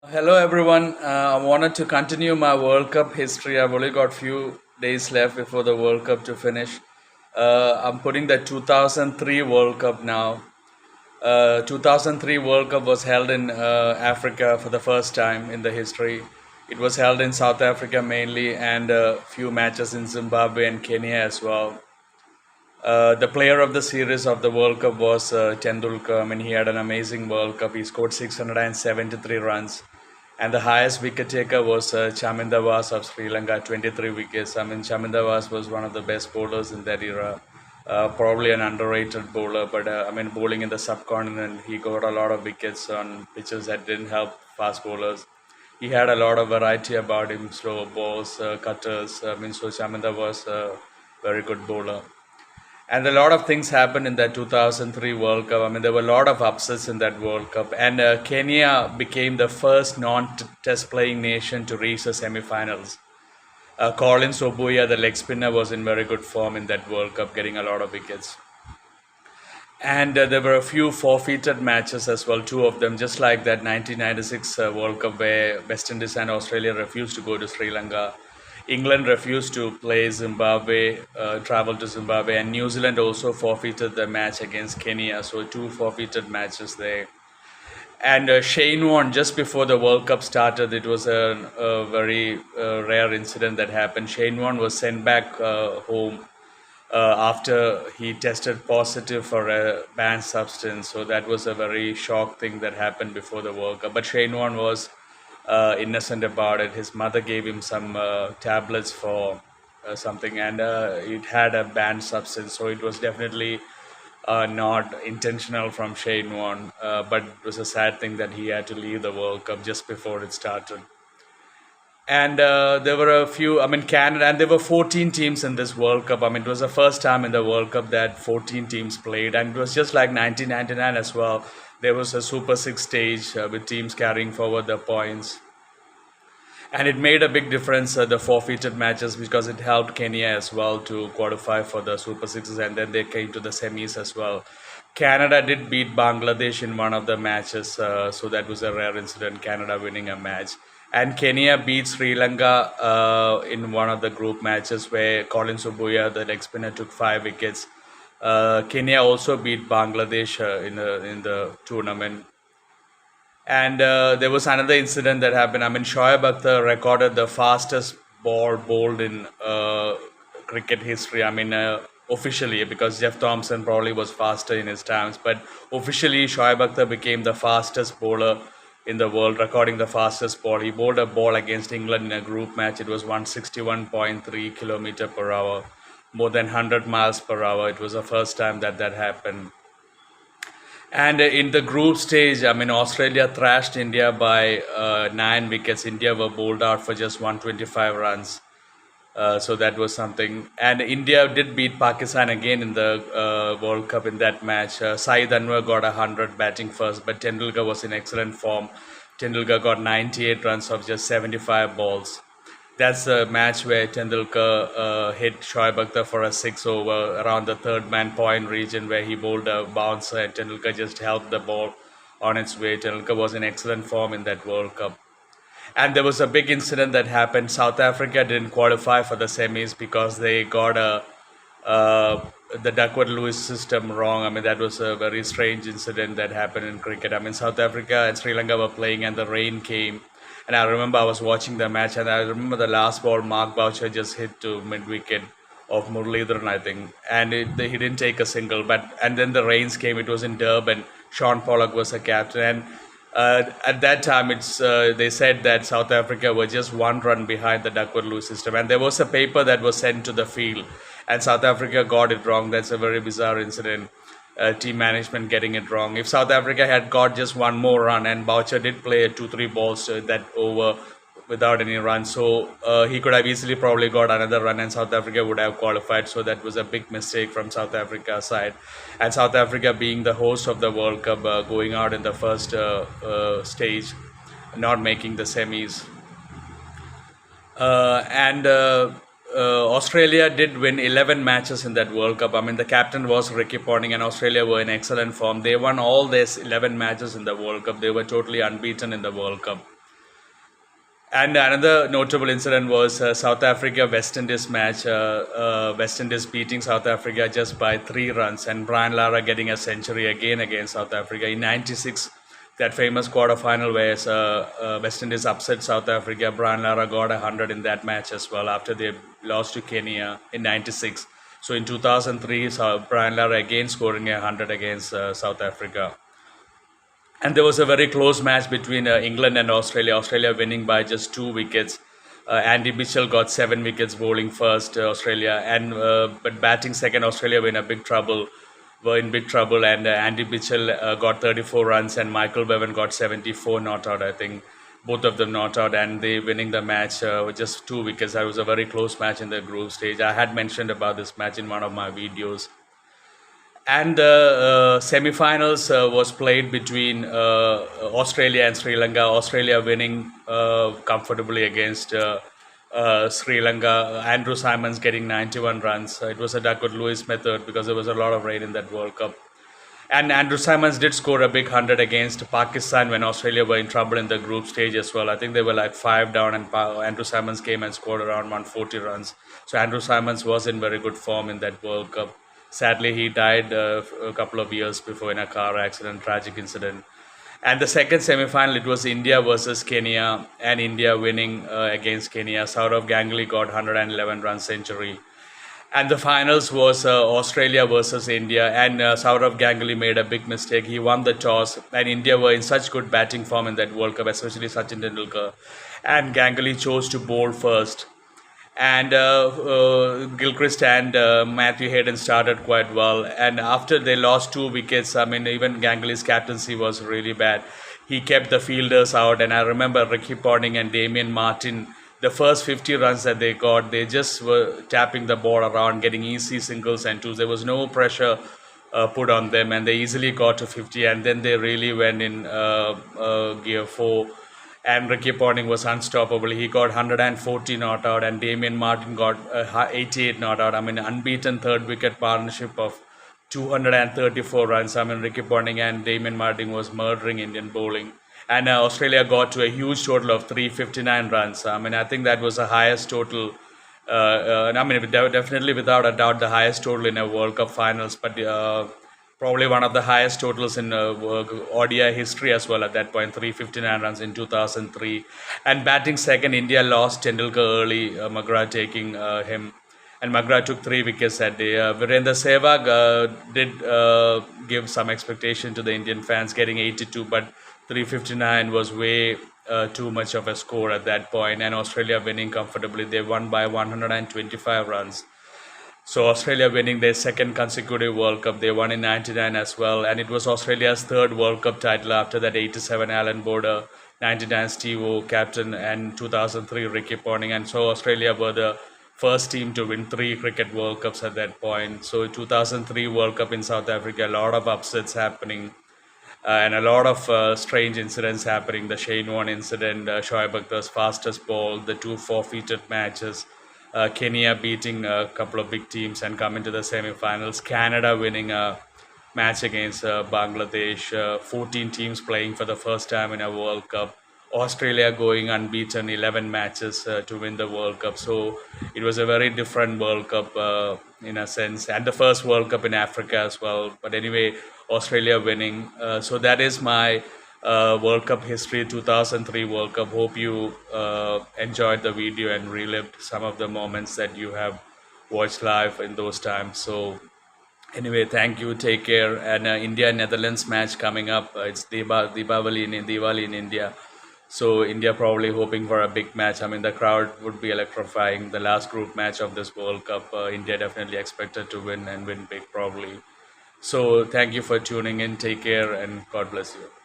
Hello everyone. I wanted to continue my World Cup history. I've only got few days left before the World Cup to finish. I'm putting the 2003 World Cup now. 2003 World Cup was held in Africa for the first time in the history. It was held in South Africa mainly, and a few matches in Zimbabwe and Kenya as well. The player of the series of the World Cup was Tendulkar. I mean, he had an amazing World Cup. He scored 673 runs. And the highest wicket taker was Chaminda Vaas of Sri Lanka, 23 wickets. I mean, Chaminda Vaas was one of the best bowlers in that era. Probably an underrated bowler, but I mean, bowling in the subcontinent, he got a lot of wickets on pitches that didn't help fast bowlers. He had a lot of variety about him, slow balls, cutters. I mean, so Chaminda was a very good bowler. And a lot of things happened in that 2003 World Cup. I mean, there were a lot of upsets in that World Cup. And Kenya became the first non-test playing nation to reach the semi-finals. Collins Obuya, the leg spinner, was in very good form in that World Cup, getting a lot of wickets. And there were a few forfeited matches as well, two of them, just like that 1996 World Cup where West Indies and Australia refused to go to Sri Lanka. England refused to play Zimbabwe, travel to Zimbabwe, and New Zealand also forfeited the match against Kenya. So, two forfeited matches there. And Shane Warne, just before the World Cup started, it was a very rare incident that happened. Shane Warne was sent back home after he tested positive for a banned substance. So that was a very shock thing that happened before the World Cup. But Shane Warne was innocent about it. His mother gave him some tablets for something, and it had a banned substance. So it was definitely not intentional from Shane Warne, but it was a sad thing that he had to leave the World Cup just before it started. And there were a few, I mean, Canada, and there were 14 teams in this World Cup. I mean, it was the first time in the World Cup that 14 teams played, and it was just like 1999 as well. There was a Super Six stage with teams carrying forward the points. And it made a big difference, the forfeited matches, because it helped Kenya as well to qualify for the Super Sixes, and then they came to the semis as well. Canada did beat Bangladesh in one of the matches, so that was a rare incident, Canada winning a match. And Kenya beat Sri Lanka in one of the group matches where Colin Subuya, the leg spinner, took 5 wickets. Kenya also beat Bangladesh in the tournament. And there was another incident that happened. I mean, Shoaib Akhtar recorded the fastest ball bowled in cricket history. I mean, officially, because Jeff Thompson probably was faster in his times, but officially, Shoaib Akhtar became the fastest bowler in the world, recording the fastest ball. He bowled a ball against England in a group match. It was 161.3 kilometer per hour, more than 100 miles per hour. It was the first time that that happened. And in the group stage, I mean, Australia thrashed India by 9 wickets. India were bowled out for just 125 runs. So that was something. And India did beat Pakistan again in the World Cup in that match. Saeed Anwar got 100 batting first, but Tendulkar was in excellent form. Tendulkar got 98 runs of just 75 balls. That's a match where Tendulkar hit Shoaib Akhtar for a 6 over around the third man point region where he bowled a bouncer and Tendulkar just helped the ball on its way. Tendulkar was in excellent form in that World Cup. And there was a big incident that happened. South Africa didn't qualify for the semis because they got uh, the Duckworth-Lewis system wrong. I mean, that was a very strange incident that happened in cricket. I mean, South Africa and Sri Lanka were playing and the rain came. And I remember I was watching the match, and I remember the last ball Mark Boucher just hit to mid wicket of Muralidharan, I think, and he didn't take a single. But and then the rains came. It was in Durban. Sean Pollock was the captain, and at that time, it's they said that South Africa were just 1 run behind the Duckworth-Lewis system, and there was a paper that was sent to the field, and South Africa got it wrong. That's a very bizarre incident. Team management getting it wrong. If South Africa had got just one more run, and Boucher did play 2-3 balls that over without any runs, so he could have easily probably got another run, and South Africa would have qualified. So that was a big mistake from South Africa's side, and South Africa being the host of the World Cup, going out in the first stage, not making the semis. And Australia did win 11 matches in that World Cup. I mean, the captain was Ricky Ponting, and Australia were in excellent form. They won all these 11 matches in the World Cup. They were totally unbeaten in the World Cup. And another notable incident was South Africa West Indies match. West Indies beating South Africa just by 3 runs, and Brian Lara getting a century again against South Africa in '96. That famous quarterfinal where West Indies upset South Africa. Brian Lara got 100 in that match as well after they lost to Kenya in '96. So in 2003, Brian Lara again scoring 100 against South Africa. And there was a very close match between England and Australia. Australia winning by just 2 wickets. Andy Mitchell got 7 wickets bowling first, Australia, and but batting second, Australia were in big trouble, and Andy Mitchell got 34 runs, and Michael Bevan got 74 not out. I think both of them not out, and they winning the match with just 2 wickets. That was a very close match in the group stage. I had mentioned about this match in one of my videos. And the semi-finals was played between Australia and Sri Lanka. Australia winning comfortably against Sri Lanka. Andrew Simons getting 91 runs. It was a Duckworth Lewis method because there was a lot of rain in that World Cup. And Andrew Simons did score a big 100 against Pakistan when Australia were in trouble in the group stage as well. I think they were like 5 down, and Andrew Simons came and scored around 140 runs. So Andrew Simons was in very good form in that World Cup. Sadly, he died a couple of years before in a car accident, tragic incident. And the second semi-final, it was India versus Kenya, and India winning against Kenya. Saurav Ganguly got 111 run century. And the finals was Australia versus India, and Saurav Ganguly made a big mistake. He won the toss, and India were in such good batting form in that World Cup, especially Sachin Tendulkar. And Ganguly chose to bowl first. And Gilchrist and Matthew Hayden started quite well. And after they lost 2 wickets, I mean, even Ganguly's captaincy was really bad. He kept the fielders out, and I remember Ricky Ponting and Damien Martin. The first 50 runs that they got, they just were tapping the ball around, getting easy singles and twos. There was no pressure put on them, and they easily got to 50. And then they really went in gear 4. And Ricky Ponting was unstoppable. He got 140 not out, and Damien Martin got 88 not out. I mean, unbeaten third wicket partnership of 234 runs. I mean, Ricky Ponting and Damien Martin was murdering Indian bowling. And Australia got to a huge total of 359 runs. I mean, I think that was the highest total. I mean, definitely without a doubt, the highest total in a World Cup finals, but probably one of the highest totals in ODI history as well at that point, 359 runs in 2003. And batting second, India lost Tendulkar early, McGrath taking him. And McGrath took 3 wickets that day. Virendra Sehwag did give some expectation to the Indian fans, getting 82, but 359 was way too much of a score at that point. And Australia winning comfortably. They won by 125 runs. So Australia winning their second consecutive World Cup. They won in '99 as well, and it was Australia's third World Cup title after that '87 Alan Border, '99 Steve O captain, and 2003 Ricky Ponting. And so Australia were the first team to win 3 cricket World Cups at that point. So 2003 World Cup in South Africa, a lot of upsets happening. And a lot of strange incidents happening. The Shane Warne incident, Shoaib Akhtar's fastest ball, the 2 forfeited matches, Kenya beating a couple of big teams and coming to the semi-finals, Canada winning a match against Bangladesh, 14 teams playing for the first time in a World Cup, Australia going unbeaten 11 matches to win the World Cup. So it was a very different World Cup in a sense, and the first World Cup in Africa as well. But anyway, Australia winning. So that is my World Cup history, 2003 World Cup. Hope you enjoyed the video and relived some of the moments that you have watched live in those times. So anyway, thank you. Take care. And India Netherlands match coming up. It's Diwali in India. So India probably hoping for a big match. I mean, the crowd would be electrifying. The last group match of this World Cup, India definitely expected to win and win big probably. So thank you for tuning in. Take care and God bless you.